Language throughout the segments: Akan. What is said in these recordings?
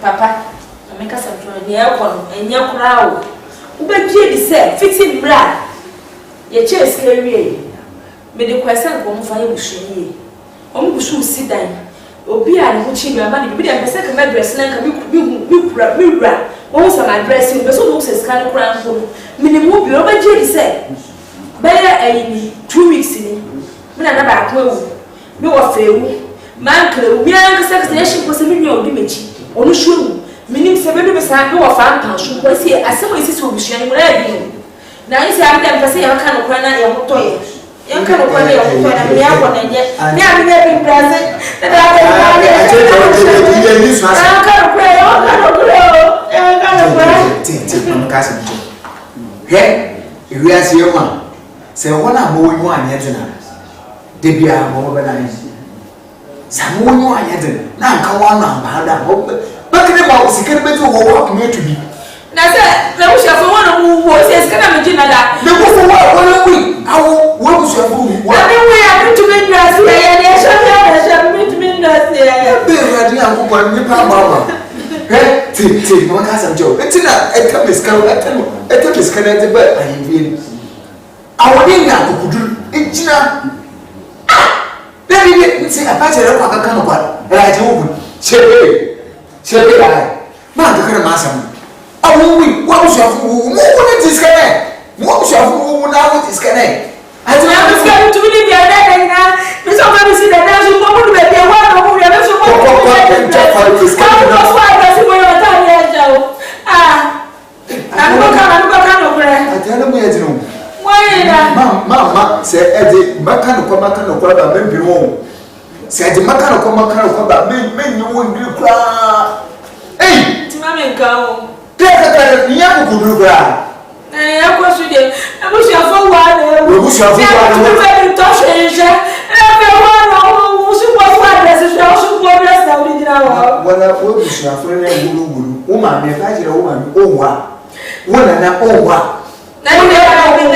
Papa, I make us a aircon and your crowd. Ubeki say, fitting bra. Your chair is scary. May the question come for you, she. Should sit down. Obi and Muchi, my money, be a second address, like a most of my dressing, but so looks as kind of crown home. Minimum, you over said. Better 2 weeks in it. When I never will. No affair. Man, we are assassination was a million image. Only shoe. Meaning 70% no fan should was here as some is to be sharing whatever. Now you say I'm going to say I can't run out of toy. You can't run out of toy and we have one and yet. Now we have been present. And I can't pray. I can't pray. Hey, if we are seeing one, say one I'm moving one yet. Debia more organized. Some one yet. Now come on now, but can about secret to walk me to be. Now, sir, there was a one who was escaping that. No, for what we? How was your food? What do we have to make us here? And I shall meet me that there. Be ready, Uncle Papa. Hey, take one cousin Joe. It's not a cup is coming at them. A cup is connected, but I mean, our dinner could do it. Let me see a patch of a kind of what I open. Sherry, man, the kind of master. Oh, we, what was your food? What is connect? What was your food now? What is connect? I don't know what's going to be the other now. There's already seen that there's a woman who may be a one of who never so Mama said, Eddie, Macano, Macano, maybe wrong. Said the Macano, Macano, men, you won't do cry. Hey, Mammy, go. There, the young could do that. I wish you did. I wish you have one. We wish you have one. Touch everyone who supports my message. I support us now. Well, I wish you have a friend. Woman, if I did a woman, oh, wow. One and a oh, wow. Now, I mean,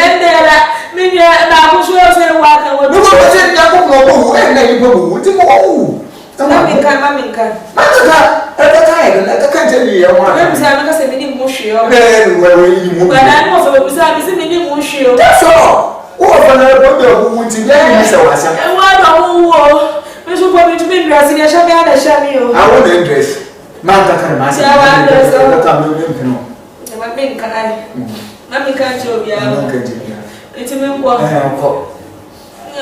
I was sure to walk away. You were saying that and then you go with him. Oh, Mammy can. At the time, I can't tell you. I'm saying, meaning mushy. But I know for the service, meaning mushy. That's all. What for the woman to get me? And what Mr. Bobby to be dressing a shabby and a shabby. I won't dress. Manta can master. I Mammy can't show you. It's a member of I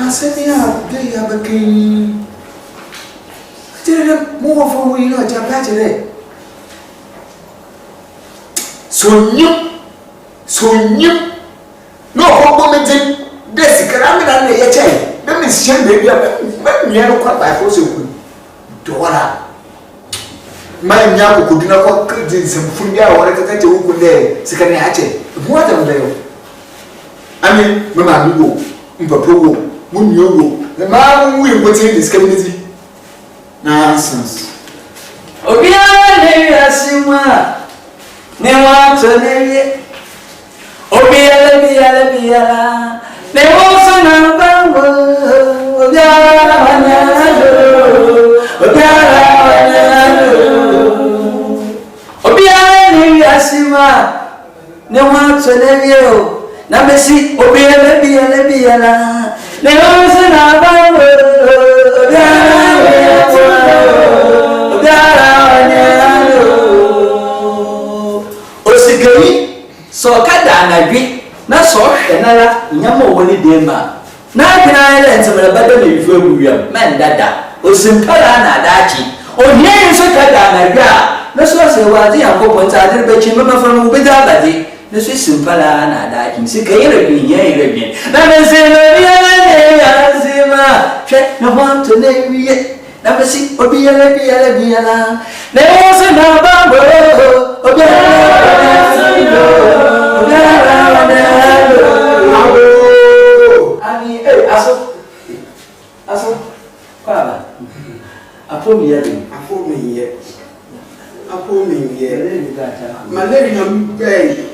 said, they have a king. Did more for we know Japan today. So new. No hope this caramel and the chain. Let me send the yellow cut by Fosu. Dora. My young could not cook some food or a catch who could there. Second hatchet. What am they? I mean, Mamma, you go. When you go, the man will put in this community. Nonsense. Obia, Sima. Never to name Obia. They also know Obia, Sima. No one to name you. Now, Messi, Obia. They also know Osigari, so Kadana Greek. Na so hwenara nyama woni demba na kina ile ntemere bada me bifu ebuwiam men dada osimpala na dachi ohie so kada na gwa na so se wazi yankopon ta adire bechi mama from ubeda abadi na so simpala na dachi sika ire bi na me se no ya zima hwe na want to na wiye na me si obi ya na so na bambo obi Aso, Papa. Apo me here. My lady, no, bay.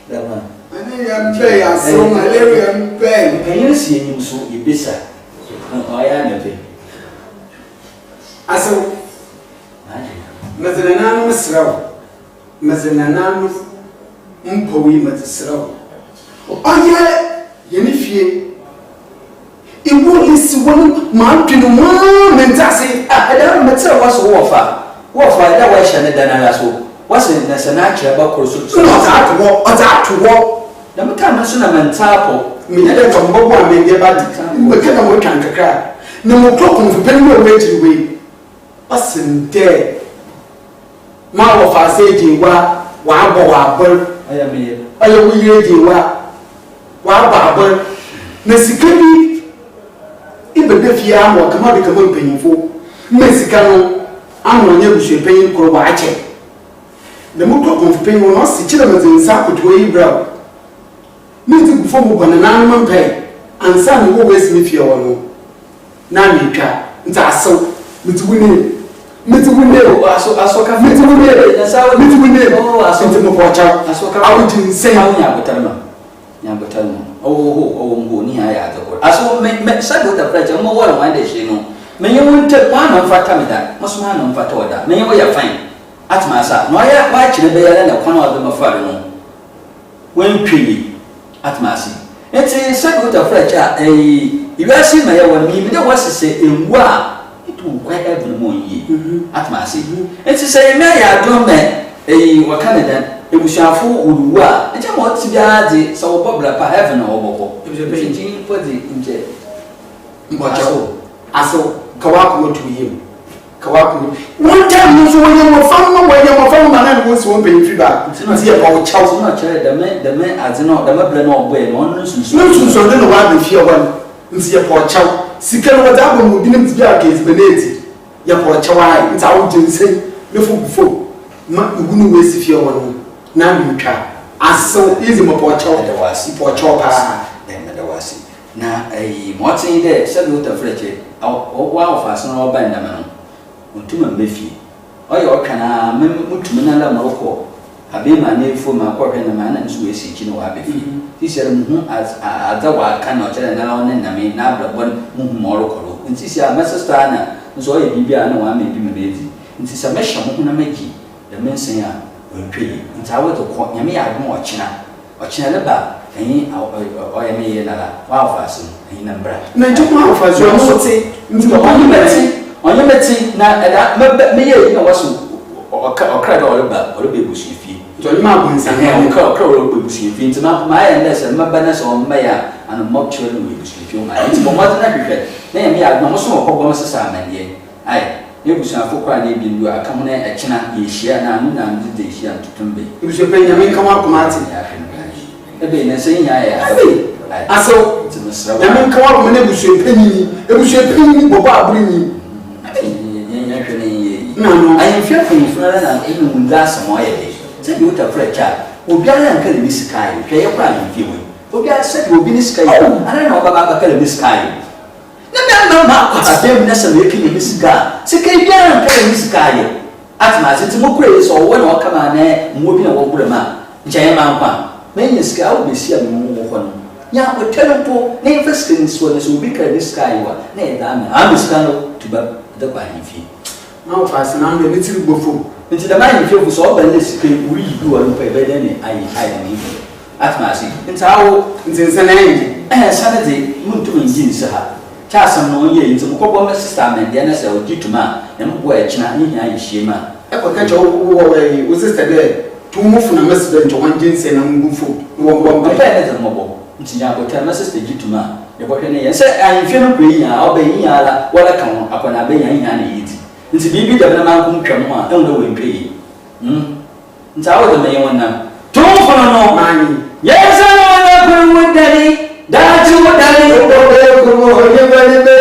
That one. My Yambay, I saw my little bag. Can you see him so you bisa? I am a bit. I saw Mazanam Srow. Mazanam Mpowi Mazasrow. Oh, yeah, Yenifie. It won't listen one mountain and that's it. I don't matter what's warfare. Warfare, that way, Shannon, than I saw. What's it? There's an actual about Crossroads. Not that war, or that to war. The Matamasuna and Tapo, Me let from Bobo and get back. We can't work and cry. No more clock on the penny away way. What's in there? Ma of our sage, wa bird. I am here. I will hear wa barber. Messicani. Even if you are more commodity painful, Mexicano, I'm on your paying for watching. The Moko of pain will not see children in Sako to a brow. Meeting before one an animal pay, and some who waste me fear one. Now you can, that's so, with winning. Mituwinero, asoka mituwinero, mituwinero. Oh, asoka mpocha. Asoka. I would say how nyabotano. Nyabotano. Oh, ni haya atoko. Aso me sabe uta praja mo wala wande shino. Me yewunte mwana mfata mida. Masuma na mfata wada. Me yewo ya fine. Atmasa. No ya ba chire be yala na kono wa be mafare no. Wen twili. Atmasi. Enti sabe uta praja iwasi ma ya wa mi de wasese enwa to quite every morning. At my sea. It's to say, may I do me a Canada, it was a fool who were, and you want to be so popular per heaven or bobo. It was a patient for the injured. I saw Kawaku to him. Kawaku. One time was when you were found where you were found, and was one paying feedback. It's not here about Charles, not the men, as not the Mablan or way, one nuisance. No, so I don't know why we fear one. It's here for Charles. Sikana wadabu mudini mtibia kezi beneti ya kwa chawai nta ujinse lefu bufo ma ngunu wesi fia wanu na mtwa aso izi mo chawa da wasi po chawa pa da wasi na motin de sabi uta freche wa ofaso na oba ndama no mutuma mbefi oyo okana mutuma na la maroko abema na efo ma kwahwe na ma na nso wesi chi no wa befi tisere mu azawa kana ochere na lawo na me na ablabon mu moroko nti sia masesta na nso oye bibia na wa me bi me bezi nti sa mesha mu na magi da mensen a ontwe nti awo to ko nyame ya adom ochina le ba oye me ye na la wa ofaso na mbra na njuma ofaso no ti nti onye meti na da me ye na waso okra da oleba ebusu fi to ni ma bu nsan okra oleba ebusu fi nti ma ya ndese maba na so mba ya an mob children we ebusu fi ma nti bo ma na hwehwe na ya me ya no so okogbo sesa amanie ai ebusu afokwa na ebi ndu aka mo na ekina yehia na anu na ndi de hia tutumbe ebusu pe nyame nka wa komati ya ebe na se nya ya aso nyame nka wa mo na ebusu pe nyini bobo aburi ni no I am fear for you na even when that's some way say you to fresh obiara nka le miskai hwe ye kwa na fiwe obiara say obi ni sky ana na obaba ka le miskai na ma abem na se le kini misika sika biara nka le miskai atma se mo kure so wo na okama na mo bi na wo bure ma nche ma nkwa me ni sika wo be sia mo ho no ya o telempo na invest in so obi ka miskai wa na e da na misika no tuba da kwa hifi now fast now the little bofo nti da man feel so oba le sike uri yi wa no pe be den ai ni atmasi nti awo nti nsana yi sanade muntu ngi nsa ha cha asam no ye nti mukobbo ma sister men de na se ogituma na mbo e kina ni nya yi hie ma e ko ka cha wo we sister de tu mu funa mesbe nti wan jinse na ngufo wo pe na de mbo nti nya ko ta ma sister gituma de bo hwe ne ye se ai fie no ko yi ya oba yi ya la wala kan akona be ya na yi nti bibi da na man twam a en do wentwe yi nti awo da me wonna to fono no mani yes no na ko wudani da ji wudani ko mo ye bani be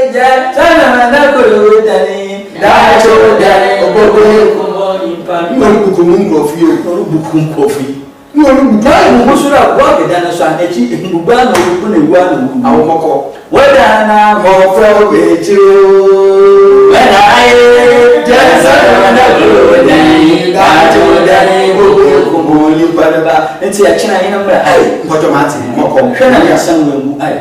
ja sana na ko wudani da ji wudani ko mo impa no ku mungo fi no buku nkofi no buku mo sura kwa ke dana so anachi ngba no ku na ewa no awo moko wada na mo fro bechu when I just another good day, God to the kombo ni ba enti ya china ina mra ai mpojo mate mo kom hwe na ya san we mu ai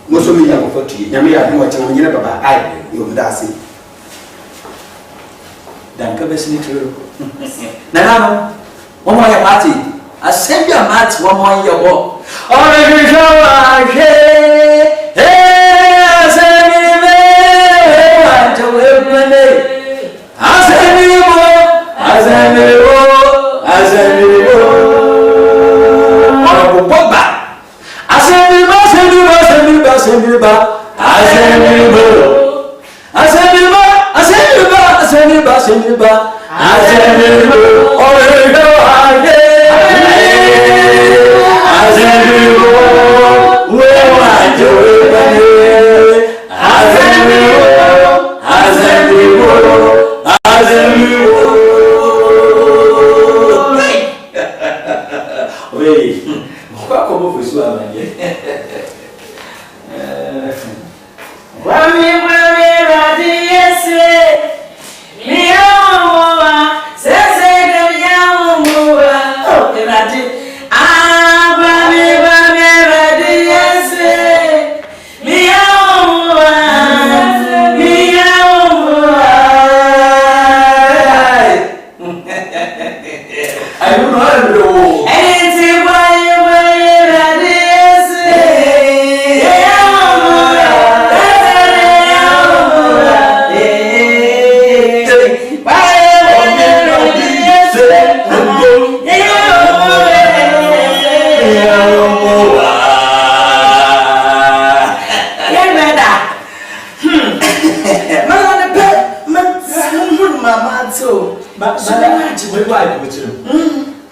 mo so mi ya ko fatu nyame ya mo cha nyina baba ai yo ndase dan ka besini tiro na no mo ya mate asembia mate wo mo ya bo ore bi shawa she asemi me wa to we mane asemi mo Boba. Asemiba.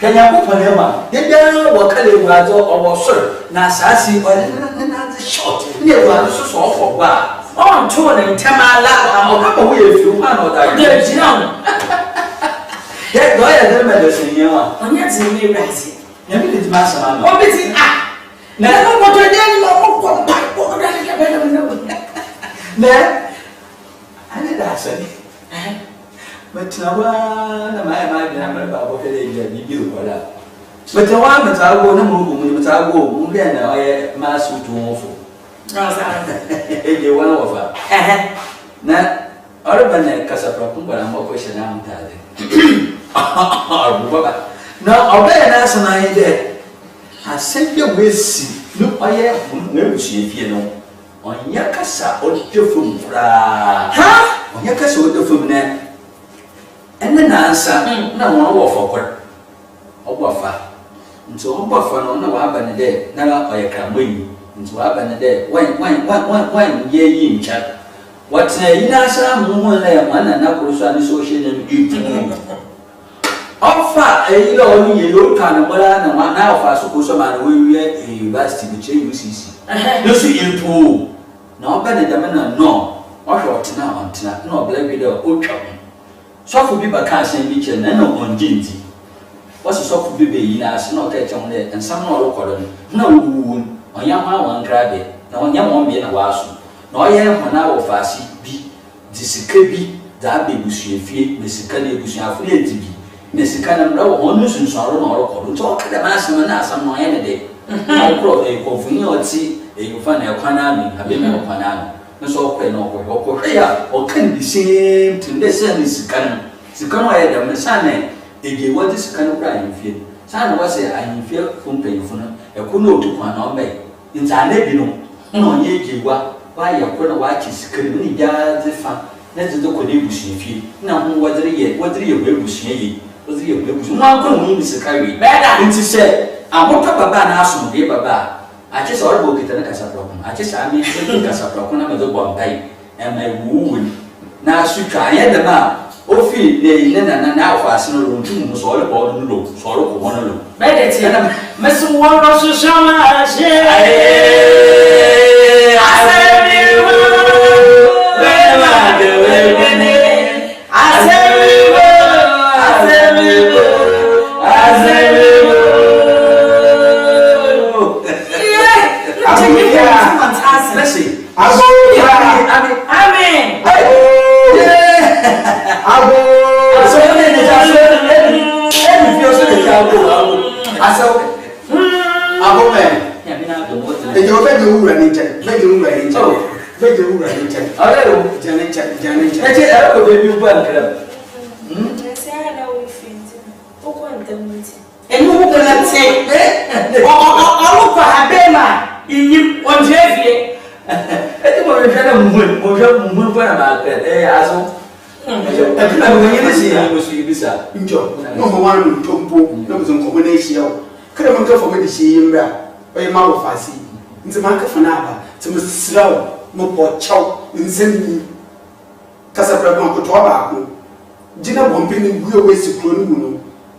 Kenya ko panema yebia wo kale wazo owo sor na asasi na short ne wa so so for ba on to na ntama la am ka wo ye fi ma no da ye jina ye do ya de me de sinye wa onya ti me rasi ya mi de ma sama no o biti na no ko to de ni mo ko pa ko da ni ka be no ne ani da sani Matawa na mai na mara ba ko fere ya bibiru wala matawa matago na mu matago mu ga na ya masu tuwofo na sa e wala wafa na arba na kasapra kun bara mo ko shana mutade arbu baba na oba na sana ide asempia wesi no oye mu shi fie no onya kasa odefum fra ha onya kasa odefum na ene na ansa na won wo fokor ogwafa nti ogwafa no na wa ba ne de na oyekramoi nti wa ba ne de wan ye yi ncha watna yi na asa mu na ya mana na kuruso ani social media ofa eyi lo oni ye yo kan mara na ma na ofa so kuruso ma na we university bi che UCC no so ilpo na oba ne de na no o hwot na ontina na obla bi de o twa Sofu bi ba ka sen bi che na na onjinti wasi sofu bi be yi na ase na o ka che de ensam na o rekọrọ na wuwu onya ma wan krabe na onya mo mbe na waso na o ye ho na wo fasi bi disika bi da be busuefie na sika na busuafo na etibi na sika na mra wo onu sunsuaro na o rekọrọ nti o ka da ma asem na asam na o ye ne de na okro e kofunyi oti e yufa na ekwana mi abe me ekwana mi nso okwe na okwe ya o kan the same thing the same sikano ya da mesane ege wadi sikano pra yimfie sana wase ayimfie fumpenfo no ekono otukwa na ombe nzane bi no na onye egewa wa ya ko na wa chi sikano ni jaze fa na zido ko ne busuefie na ho wadire ye webusuye ye wadire ye webusu mo akọ mo ni sikawi nti se aboka baba na aso de baba ache sa orbo kitana kasapro ache sa ami kasapro na mezo bombai ema wuwu na sutwa ye de ma ofi ne na afase no runtu mu so ole bo no lo so ro ko wono lo bede ti na mesu woro so shama she asemi wo we ma de we ne asemi wo Listen. Amen. Amen. ya mina do mo ti e jo be do wura ni nche be do wura ni nche be do wura ni nche ale o jane nche e ti e ko be bi bu an kram se ana o finti o ko ntamuti enu wo kana tse o ko habema inyim onjevie e ti mo re na mu pa na ma pe aso e ti na mo ni si ya mo su ibisa njo no mo wan no tompo no mo zon ko na ehia o kada man ka fo me de shi yimbra o ye ma wo fasi nti man ka fo na ba ti mo sirawo mo po chaw nsemi kasa pra ko to ba ko jina bombe ni buye we si kro ni mu no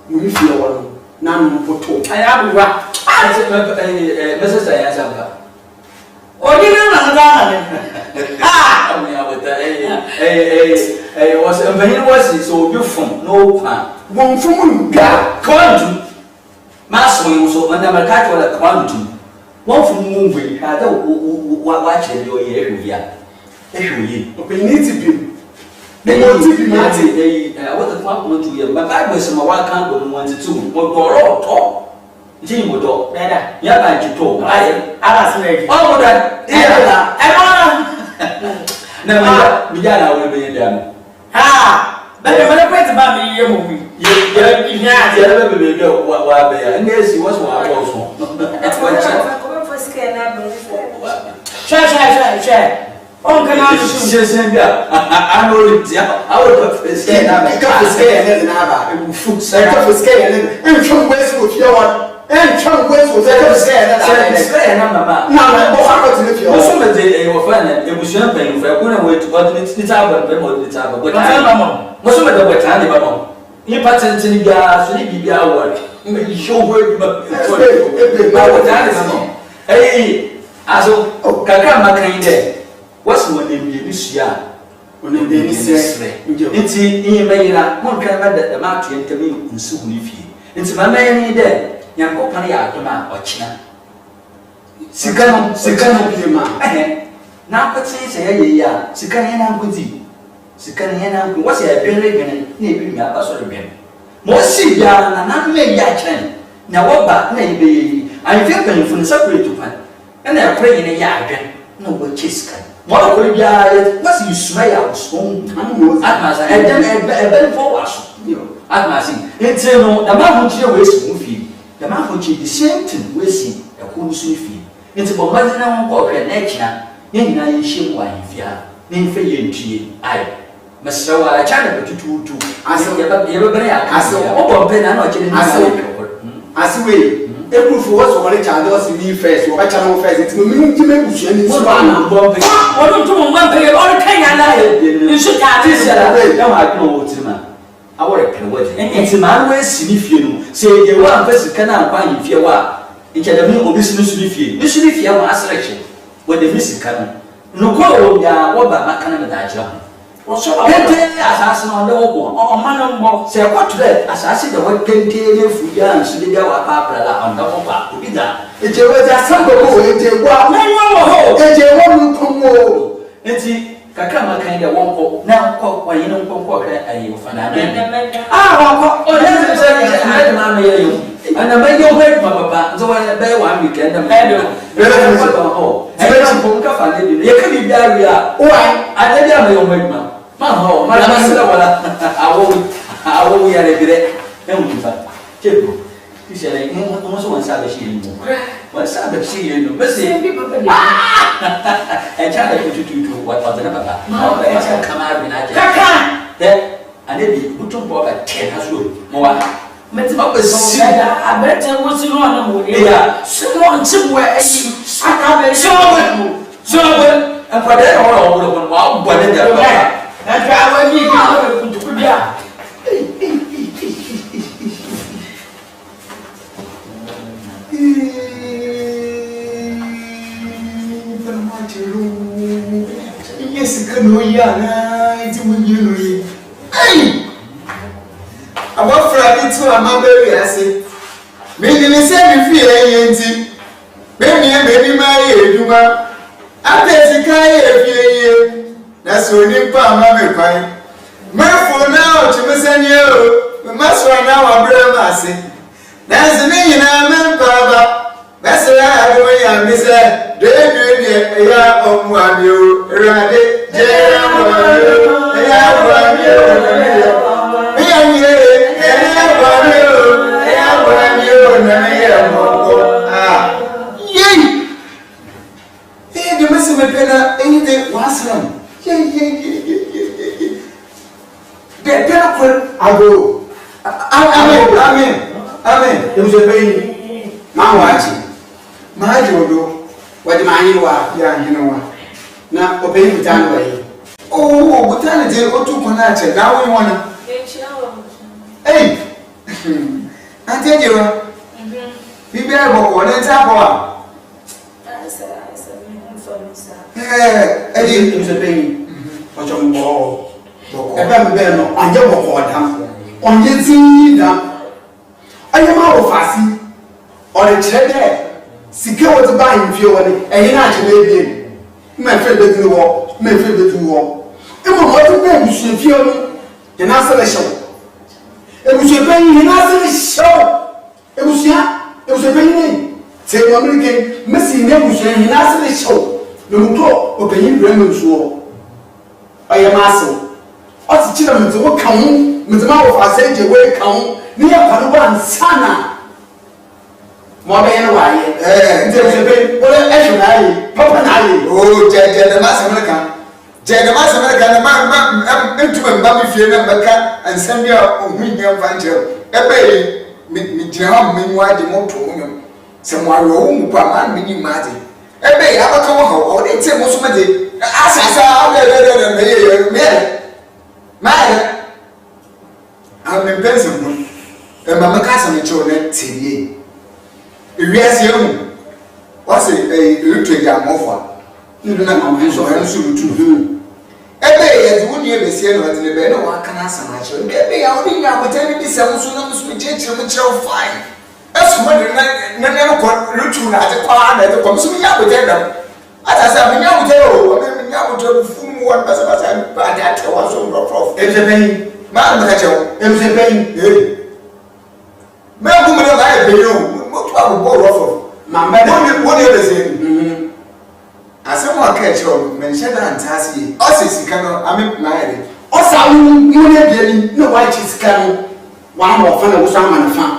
mu ni fi wa no na no poto aya buwa mesesa ya samba oni na na ne ami abota was embanyin was so obi fom no kwa won fo mu ga kwandu maso yi so na marka to la kwandu won fom mu ngwe ada wa chere yo ye ehwia ehwie o pe ni ti bi mo ti bi ma ti what the fuck want to hear but Bible say ma wa kan do no want to mo doro to nti mo do beda ya ba ji to ala sine o mo da ya na mi ja na wo be ya no bẹ́ẹ̀ mẹ́lẹ́ pẹ́ ti bá mi yé mo wí. Yẹ bẹ bẹ wa bẹ ya ndé si wọ́n sọ wà bọ̀ sọ. Ṣẹ́ ọ̀n kan náà ṣe. Ṣe bí a n'o lè ti a o lè fẹ́ sikẹ́ náà bẹ̀. ka fo sikẹ́ yẹn lẹ́nu náà bá ewu fu ka fo sikẹ́ yẹn lẹ́nu ẹ̀ n twẹ́n wẹ́sì wò fiyẹ́ wa ẹ̀ n twẹ́n wẹ́sì wò fiyẹ́ ka fo sikẹ́ yẹn lẹ́nu náà bẹ̀. Sikẹ́ yẹn náà mama. Náà mẹ bọ́ fún akọ̀tì ní fiyẹ́ wa. Wọ́n sọ̀rọ̀ de wọ́fẹ́ ní ebusua mpanyinfo ẹ̀kọ́ náà wọ́n ti ní tí a bọ̀ nípa ní tí a bọ̀. Wọ́n sọ̀rọ̀ de bọ̀tán ní bàbá wọn. Nípa tẹ̀ntẹ̀n biara so ní bíbí awọ̀ rẹ̀ yíyó owó edwuma bọ̀tán ní bàbá wọn. Aso kakra makan dɛ wɔsi wɔn ebien ni sua Wɔn ebien ni srɛ nti iyi mɛyira mo nkran ma da dɛm ato yɛn ntɛm yɛ nsu hu ne fie nti ma mɛyɛ ni dɛ nyankopɔn yɛ adom a ɔkyena sika no bie ma na akɔtɛn sɛ yɛyɛ yi a sika no yɛn nanko di sika no yɛn nanko wɔsi ɛbɛn regane na ebi nua aba so rebɛn ma ɔsi biara na nan mɛ yi akyerɛn na wɔba na yɛ bɛyɛ yi ahemfie mpanyinfo no separate pan ɛna ɛkora yi ne yɛ adwɛn na wɔkyɛ sika ma ɔkora biara wɔsi yisuma yɛ ahosuo atmasa ɛbɛn fɔ wɔ aso atmasa nti no dama ahokyere wɔ esi wɔn fie dama ahokyere the same thing wɔ esi ɛkoro nso ne fie nti bɔ mmɔden na wɔn kɔ ɔhwɛ na ɛkyina yɛn nyinaa yɛn hyɛ mu wɔ ahemfie a ne nfɛ yɛn ntue ayɛ mesrɛ wɔ akyɛ na bɛtutuutu yɛbɛbɛrɛ yɛ aka ɔbɔ mpɛ na ɔkyerɛ ne nsa yɛ asiwe ebufu wo so wole charge us me first wo ba cha no first it me ti me busu ani so ba na bɔ mpɛ Ọdún tó mọ̀ mọ́ pẹ̀lú ọdún kẹ́yìn aláyẹ̀ nṣu káàdì sɛra ya wa adwene wɔ tirima awɔre pere wɔgye nti maa no asi ne fie no sɛ yɛ wɔ amfa sika no ankɔ ahemfie wɔ a nkyɛdɛme obi si no so ne fie ne so ne fie wɔ aserɛkye wɔde me sika no nokɔ wɔ biara wɔba maka no medaakyerɛ ho kente asase no ɔdɛ wɔbɔ ọ̀ma ló ń bọ̀. sɛ ɛkɔto dɛ asase dɛ wɔkente ne afu biara nso de bia wɔ apaapra la ɔnda hɔ ba obi da eje wo ja sambo wo eje wa Mẹ́rin wọ̀ hó. eje wo nu komo nti kakra makan dɛ wɔnkɔ na nkɔ wɔyɛ no nkɔ hwɛ ayɛ wɔfana Wọ́n kọ́ ɔyɛ sɛ ɛyɛ maa mi yɛ yɛ ɛna mɛ yɛ ɔhɔ edwuma papa nti wɔyɛ bɛyɛ 1 week ɛnna mɛ ɛyɛ ɔhɔ nkafa ne bi no yɛ ka bi bi awie a ade bi a mɛ yɛ ɔhɔ edwuma ma hɔ ma na sɛ wɔla awɔ yɛrɛ bi dɛ ɛmu nifa kyɛ ko kisɛ lɛ wɔn nso wɔn nsa abɛhyɛ yɛn mu wɔn nsa abɛhyɛ yɛn mu bɛsɛ ɛkyɛ na tututu wɔtɔ ne papa ɛkyɛ kama abi na akyɛ kaka. ane bi butum bɔ bɛ tɛ na so mo wa Mẹ̀tí ma bɛ si abẹ́rẹ́tẹ̀ wọ́n sí lọ́wọ́ náà wò ní. ya Sọ́wọ́ ntí bu ẹ̀yìn. Àkàbẹ̀ sɔɔbɛ nkwadaa yɛ wɔn a wɔn wɔn wɔn abɔ ne dɛ papa Ẹ̀ka àwọn ẹbí kí wọ́n lè kutuku bí a. yes kan o ya na ti mo yin lo yi ai abofra bi tu amaberi ase me ni se mi fi eyin nti me ni ma ye eduma apeti kan ye fi eye na so ni pa ma me kwan me fo na o ti me se ni o me ma so na wa bre ma ase na se ni nyina me pa ba me se ya ya mi se de ya omu ami o rade je ya mo ya mo ami o mi ya ni ya mo ami o ya mo ami o na ya mo ah ye de mesi me pena de wasram ye de pena ko ago amen Eu já bem Maji odo wadi mani wa ya hinawa na obey mutano wa yi oh butana je otu kona che na won wona eh ante je wa bibi e bo ne ta bo a eu já bem o já mo e ba me be no anje bo ko dam onye tin dam aye ma o fasi o le chere sike wo ti ba yin fie wo ni eyin na che na ebie me fe be dinu wo e mo mo ti be busu fie no ye na se le show e busu be yin na se le show e busu be yin te mo american messi ne busu yin na se le show no mutro o be yin brem nsuo aye ma so o ti chira me ti wo kan me ti ma wo fa se je we kan ni ya kwanu ba nsana mo be yin wa ye nte se be o le e na ye papa na ye oh je na ma se America na ma entuma mba mi fie na mbaka ansam bia ohun nya mfa nche ebe mi jira ha mi nwa de moto onyo se mo awo wo mu pa ma mi ni ma de ebe ya baka wo ho o de te mo so ma de asasa me ye ma am pensa mo e ma maka sa me cho na tiye ewiase hu wase elutu ya mofa ndu na mama enso enso lutu ebe ye de woni ebe sie no de be na wa kana sama cho ebe ya woni nya abotani bi se musu na musu cheche mu chero fine esu mo de na ko lutu na de kwa na de ko musu nya abotani da ata sa nya abotani o me nya abotani fumu wa basa ba da ta wa so ro prof e je ben ma ma ka chewo e je ben me bu me na ba e be yo mo to abo bo ro fo ma mbe woni ebe se asemo akache o menhye da ntase o se sika no ame plaere o sa mu ne biani na wa chi sika no wa ma ofa na wo so ama na fa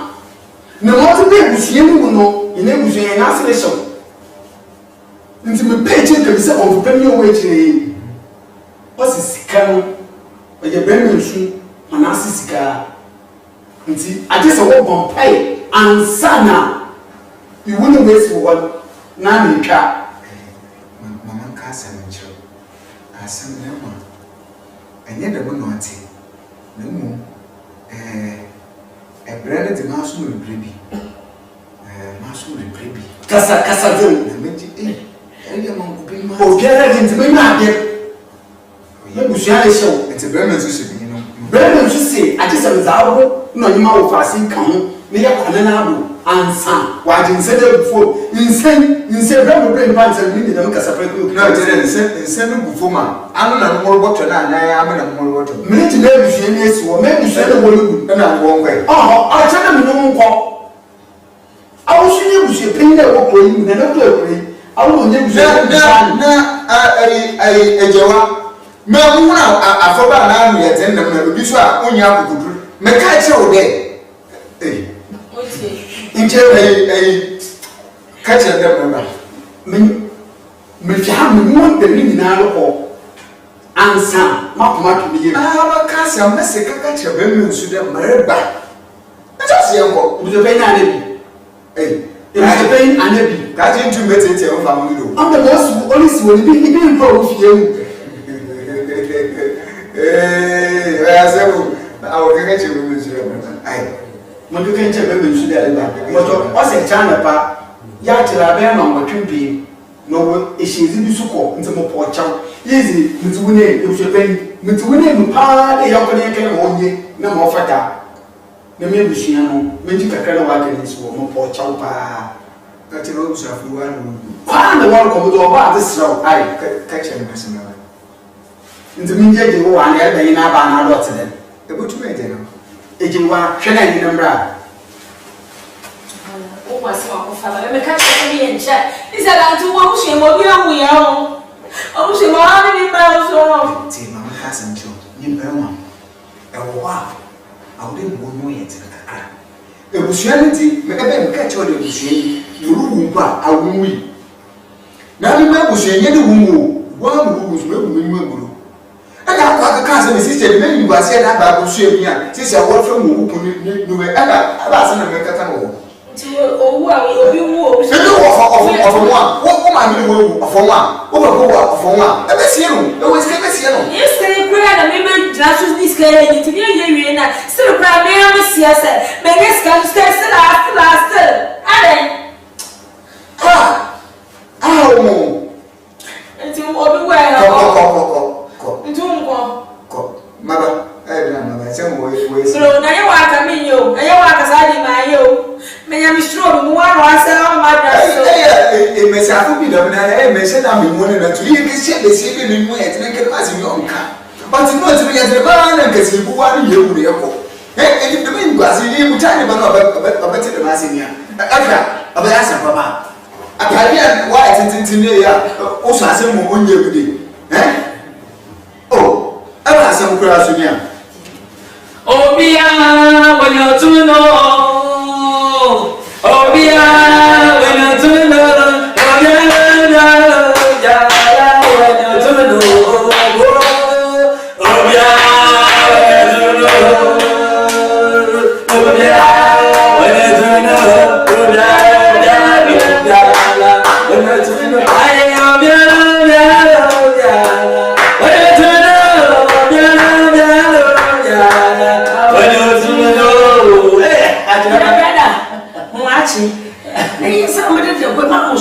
na mo to be busuye mu no ine busuye na ase le show nti me page de se o pe mi o we chire o se sika no o je be mi nsu ma na ase sika nti ade se wo bon pai ansana iwu ne we si wo na me twa asem na ma enye de no ate na mu ebrele de maso no brebi maso no brebi kasa de na meji ele man ko bi ma o gere de ntime na ade na busuya le show ente breme so se bi no breme so se ade se zawo no nyima wo fasi kan ho ne ya kwana na ado ansa wa de nse de before nse breme breme pa nse ni de no kasa pre ko na je nse no bufo ma anu na mo roboto na na ya ame na mo roboto me ti na busuya ni esi wo me busuya de wo lu na wo ngwe a cha na me no nko awu su ni busuya pin de wo ko yi na na ko ekure awu no busuya na ai ejewa me mu na afoba na anu ye ten na me bi so a onya akukudu me ka che wo de nche ai ka che de me me fia me mo de ni na lo ko ansa makoma to bi ye ba ka se am se ka che be me nsu de mareba na just ye ngo bu de be na ne bi e be anabi ka je ntu mete te o fa mo do am the most only si woni bi nko wo fie mu ya se bu awo ka che be me nsu de ai mo do kan che be me nsu de ba mo to o se chana pa ya tira be no mo twimpi no eshizi bisuko nti mo po chaw yizi ntiwune ebusupen ntiwune mu pa de yakone kene onye na mo fata na me busua no menji kakra na wa kene so mo po chaw pa ka tira obusuafu wa no pa na wa ko do ba de sraw ai ka che me se na nti minje de wo wa na e na ba na dot den e botu me de no eji wa hwe na ni mbra o kwasi wakofala me ka che me enche isa da nti wo hwe mo bi awu ya o o hwe mo ani ni ba so ti mama ka san cho ni ba ma e wo wa awde mo no ye ti kakra e busua ni ti me ebe me ka che o de busua ni ru ba awunwi na mi ma busua ye de wuwu wa mu busua mu mi mu aka kwa ka se me sister me ni ba se na ba busua mi a sister wo fe mu ku ni no me aka aba se na me kata no ti owu a obi wu obi se no of wo ma mi wo of one wo ba ko of one e be sie no e wo se be sie no yes ke prayer na me be drasus this ke ni ti ye wie na still prayer me am sie se me yes can stay still ale mo nti obi wa ya ko ntunko ko maba na maba se mo we so na ye wa ka mi yo ye wa ka sa di ma yo me nya mi stro mu wa ro ase o ma dra so me sa fu bi da na me se na mi mo na tu ye ke se be se be mi mo e tene ke ma si mi onka but no ti ye tene ba na ke si bu wa ni ye wu ye ko e de me ngwa si ni mu tani ba no ba te de ma si ni a aka aba ya sa papa akari a wa tintin ne ya o so ase mo onye bi de aba ase mo kura so ni a Obia when you to know Obia when you to know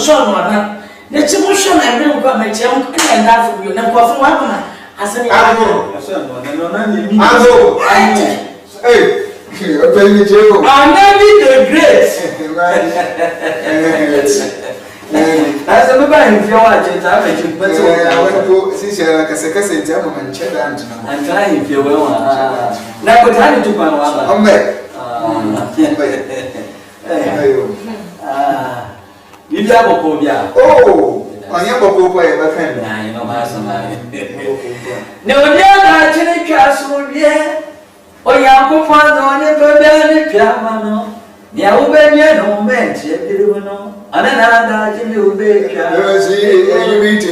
Show na na chimu show na ebe nkwa ma chem na ndafu yo na kwa fu wa ma asani azo obeli jero Anabi the great asa me ba himfia wa cheta ba chi pete wa ko sisi kase ntama manche da ntana antara himfia wa na ko tani tu pa wa ba ambe ayo Bibi aboko bia. Oh, onye boko kwa e ba kan na no ma so na. Ne odia na chine twa so wie. Oyankopon no ne bebe ne twa ma no. Ne awobenya no ment e biri no. Ana na da chine ube twa. si e bi te.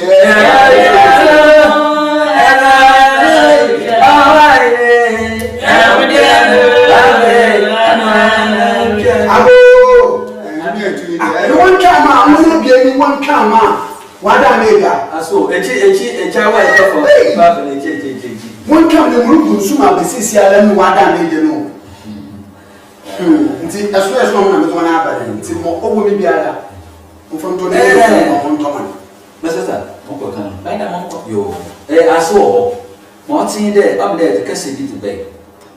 One come wada mega aso echi wa e tofo ba fe echi one come the group suma be sisi ala mi wada mega no nti aso no na me to na aba nti mo obo mi biara mo from to na mo to man mesata mo ko kan ba na mo ko yo aso mo tin de am de ka se bi to be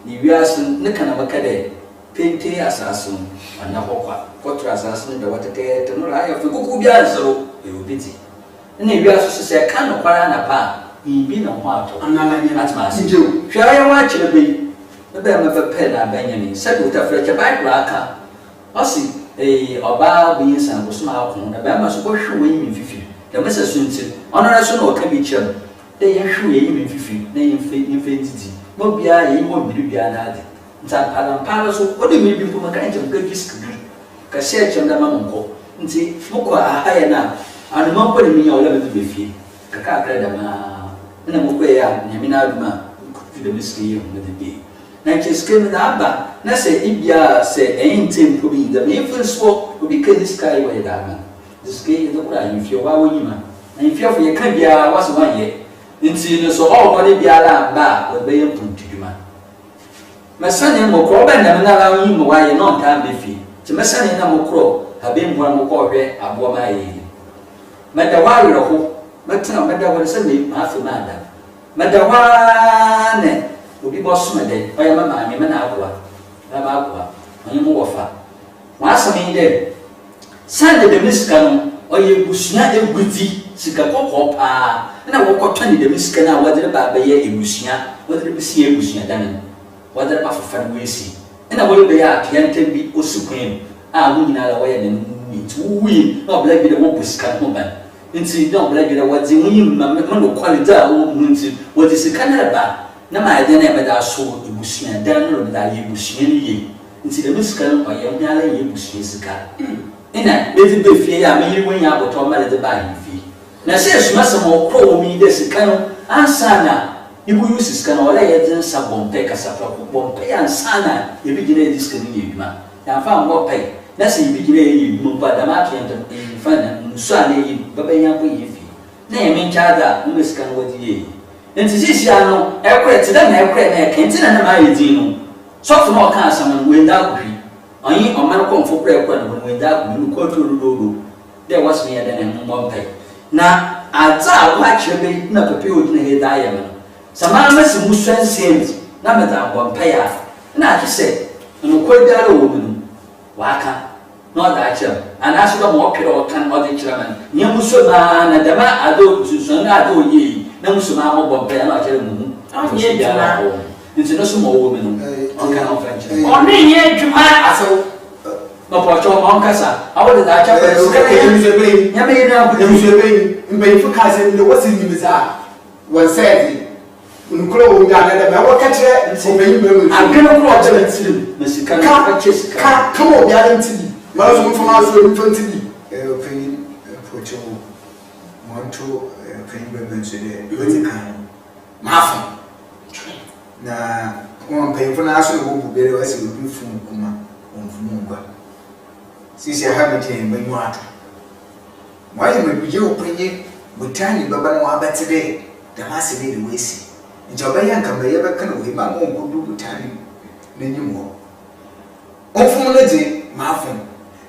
ni wiaso ne kana maka de pente asaso ana hokwa kotra asaso de watete no ra ya fe kuku bia nso e obiti ne wiaso se ka no kwara na pa ibi na ho ato anala ni atmas hwa ya wa kire be be ma pe na banyami se do ta fre che bible aka osi oba bi san go suma akon na ba ma so ko hwe yi mi fifi de ma se sunti ono na so na o ka bi chem de ye hwe yi mi fifi na yin fe titi mo bia yi mo bi bia na ade nta pala so o de me bi ko maka njem ka gisk bi ka share chem da mamonko nti moko ahaya na anu mampo de minya wala be fie ka kra da ma na moko ya nyame na aduma ku de miski yo de bi na kiske me da ba na se ibia se entem ko bi da me fenso ko bi ka diskai wa da ma diskai do kra yin fie wa woni ma na yin fie fo ye ka bia wa so wa ye nti no so o ko de bia la ba o be yin puntuduma masane mokro ba na na la yin mo wa ye no ta be fie ti masane na mokro habe mbwa mokro hwe abo ma ye madawa ho matina madawa se me afi mada madawa ne obi boso mede oya mama me na agwa na ma agwa onye mo wofa wa asami de sande de miska no oye busua eguti sika kokko pa na wokotwa ni de miska na wadere ba ba ye ebusua wadere bi si ebusua dan wadere ba fafa no esi na wole be ya kliente bi osukwen a wo nyina la wo ye ne nti wo yi na obla bi de wo busika no ban nti na obla bi de wo dzi wo yi ma no quality a wo mu nti wo dzi sika na ba na ma ade na be da so ibusua dan no da ye ibusua ni ye nti de musika no ye ho ala ye ibusua sika ina bezi be fie ya me yi wo nya aboto ma de ba yi fie na se suma se mo kro wo mi de sika no ansana ibu yu sika no wala ye dzen sa bompe kasafra ko bompe ansana ye bi gina ye sika ni ye bima ya fa ngo pe na se bi gina ye bima ba da ma tren de fa na nso ana ye baba ya ko ye fie na ye min chada mo sika no wadi ye nti sisi ano ekure ti da na ekure na ekenti na ma ye din no so no ka asam no we da ko hwi anyi o man ko mfo kure ekure no we da ko no ko to ro de was me ya da na mo bompe na aza wa chebe na pepe odina he da ya no sama mesi muswensen na meta bompe ya na akise no ko da ro wo no waka no da acha ana so da mo pere o kan o de kira man nya muso ma na dama ado susun na ado yi na muso ma mo bompe ya na akere mu ye djuma nti no so mo wo me no on kan on french on ye djuma aso no po cho mo kasa awo da acha pe so ka nya me na bu muso be mbe fu ka se no wasi ni biza wan said nkuro wo ya na da wo ka kire mbe yi be ageno kuro je nti na sika na chesi ka kama obi ara nti ma so mfa ma so mfa nti open pocho monto open bebe so de weti kan mafa na ko mpe funa aso no bu bere wasi obi fu kuma on fu ngwa sisi habiti mbe nwato mwaye mebije openye butani baba no abatide damase de wesi njoba yanka mbaye baka no hima mo nkudu butani nenyimo ofumu ne de mafum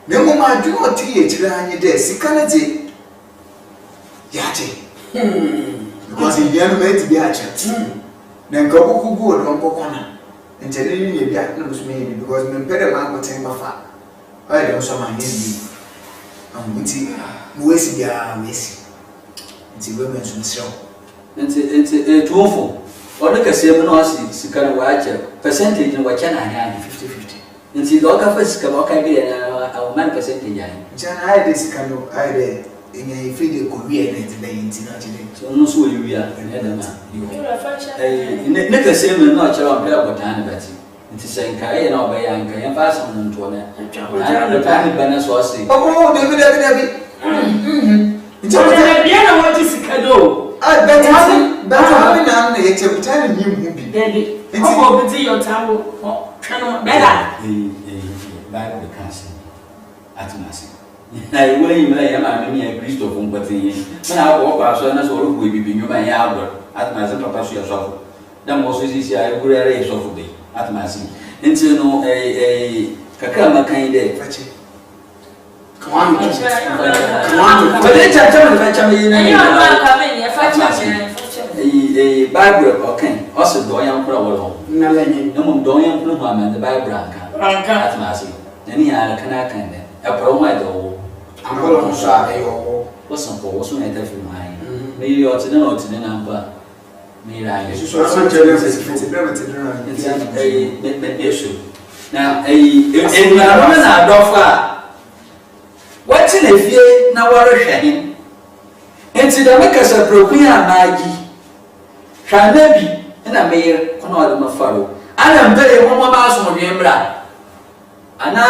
ne mo ma dwo oti ye kire anye de sika ne de yaje because in yanu me ti bi acha na nka okugu o don kokona ntene ni ye bi a na musume ye because me mpere ma ko temba fa ai de so ma ye bi amuti muwesi bia wesi nti we men so nsero nti tuofo o de kase mu no asi sika na wa acha percentage no wa cha na anya 50-50 nti do ka fa sika ba ka bi na a man percentage ya jana ai de sika no ai de enya ifide ko wi ene ti dey nti na jide so no so wi ya ene da ma ne kase mu no cha wa bra botane bati nti sen kai na oba ya nka ya fa sam no nto na na ta ni bana so asi oh David nti o te bia na wo ti sika do better having na ye cheputani ni mu bi David o bi ti yo tawo twano bela Bible the cancer atumasi na iwe yi mala ya ma me ya Kristo fun kwatin na ko kwa so na so ru ku bibi nyuma ya agor atumasi papa so ya so da mo so sisi ya gurere ya so fu de atumasi nti no kakra makan de fachi Come on. but they tell me na you are coming ya fachi Bible okay also do yan kura wo Na lenye. no mum do yan kura ma the Bible anka atumasi nani ya kana kan de apro ma do Angolo so ayo. wasan ko wasu ne tafi mai me yi oti na ba me ra ye so so chele fiti bra mate dra me yesu na na dofa wati na fie na waro hwehim enti da me kasa proku ya maagi hwanabi na me kono wale mafaro ana mbere mo ma so mo dwembra ana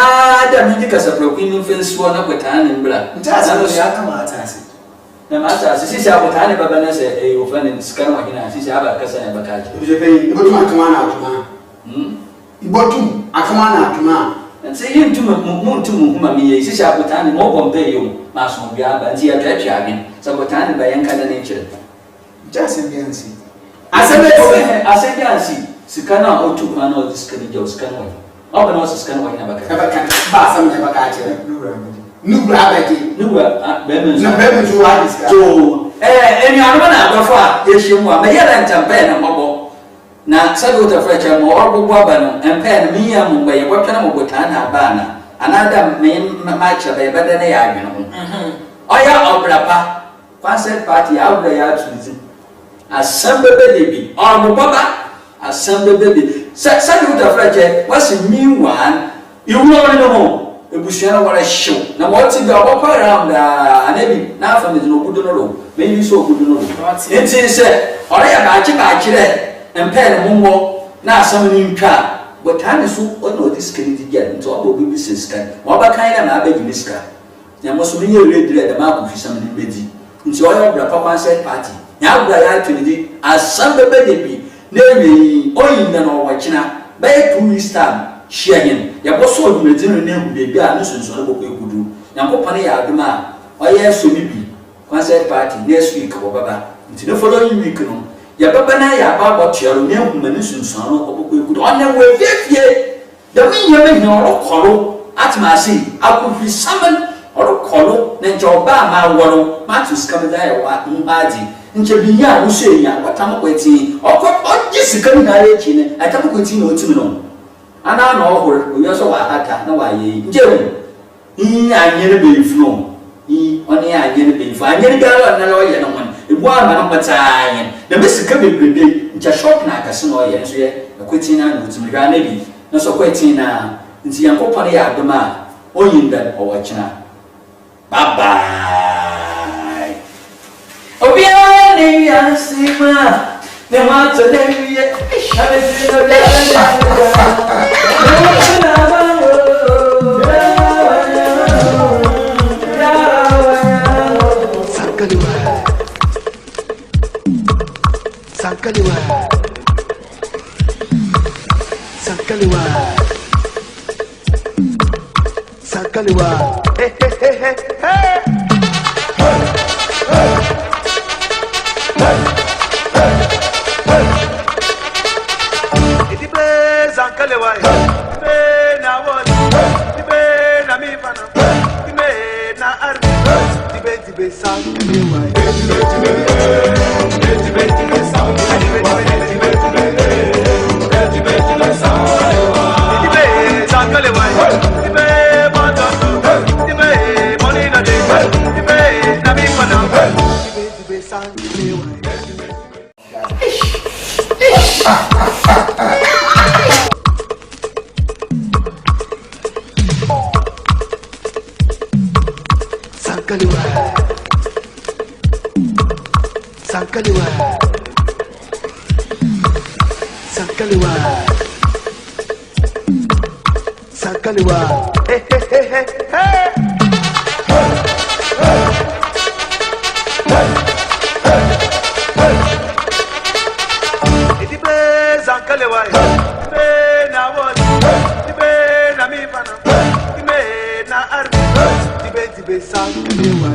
da mi kasa proku ni fensuo na kweta na mbra ntasa no ya kama atase na mata sisi abota ne baba na se ofan scan wa hina sisi aba kasa ya bakaji Ibije pe ibotum akama na atuma. Ibotum akama na atuma. nse yintu mu huma mi ye sisi abota ne mo bombe yo ma so bi aba nti ya twatwa agen sabota ne ba yanka da ne kire jase biansi asebiansi sikana otu ana o diskani je scan wa oba no scan wa hina bakaji Abaka ba sam ne bakaje. Nubra abaki. nuwa be men Na bebe jo wa diska. so eni anoma na adofo a yehyimu a me yela ntampe na mbobo na sabe utafrecha mo orbo aba no empe na me ya mo ye botwana mo botana abana anada me matcha be bada na ya adwene ho oya obrapa concert party abra ya tuzi asambe bebi orbo baba asambe bebi sabe utafrecha wasi mi wan iwu no no ebusuana wala show na what be about around anabi na family no gudu no lo maybe so gudu no lo enti se ore ya ba kire empere mommo na asam ni ntwa but time so on this can get into obo business kan wa ba kan na ma ba gini ska nya mo so ni ere dire da ma ku fi sam ni bedi nti oyo bra pa concert party nya bra ya twidi asam be bi na ewi oyin na no wa kina ba 2 weeks time share him ya bo so odumedin ne hu bebi a no sunsun bo ko ekudu nyankopane ya aduma oye so ni bi concert party next week bo baba nti no following week no ya baba na ya ba bo tiaro ne hu mani sunsun no bo ko ekudu onne we fiefie da mi ye me no ro koro atmasi akufi saman ro koro ne joba ma woro matus kameda ya wa mbaji nche binya wo so ya watam ko eti oji sikani na re chi ne atam ko eti na otimi no ana na ohore oyo so wa ata na wa ye njewu anyere be ifno oni anyere be ifo anyere ga na lo ye no mon ebu ama na mataanye na be sika bebrebe ncha shop na akase no ye nso ye akweti na no otimi ga na bi na so kweti na nti yankopane ya adoma oyinda owachina bye bye obiani asima ne mato ne ye shabe no la Sankaliwa hey hey hey hey Idibe Sankaliwa ibe na won ibe na mi fana ibe na ar ibe Sankaliwa ibe Sankaliwa Sankaliwa hey hey hey hey Idibe Sankaliwa ibe na won ibe na mi fana ibe na ar ibe Sankaliwa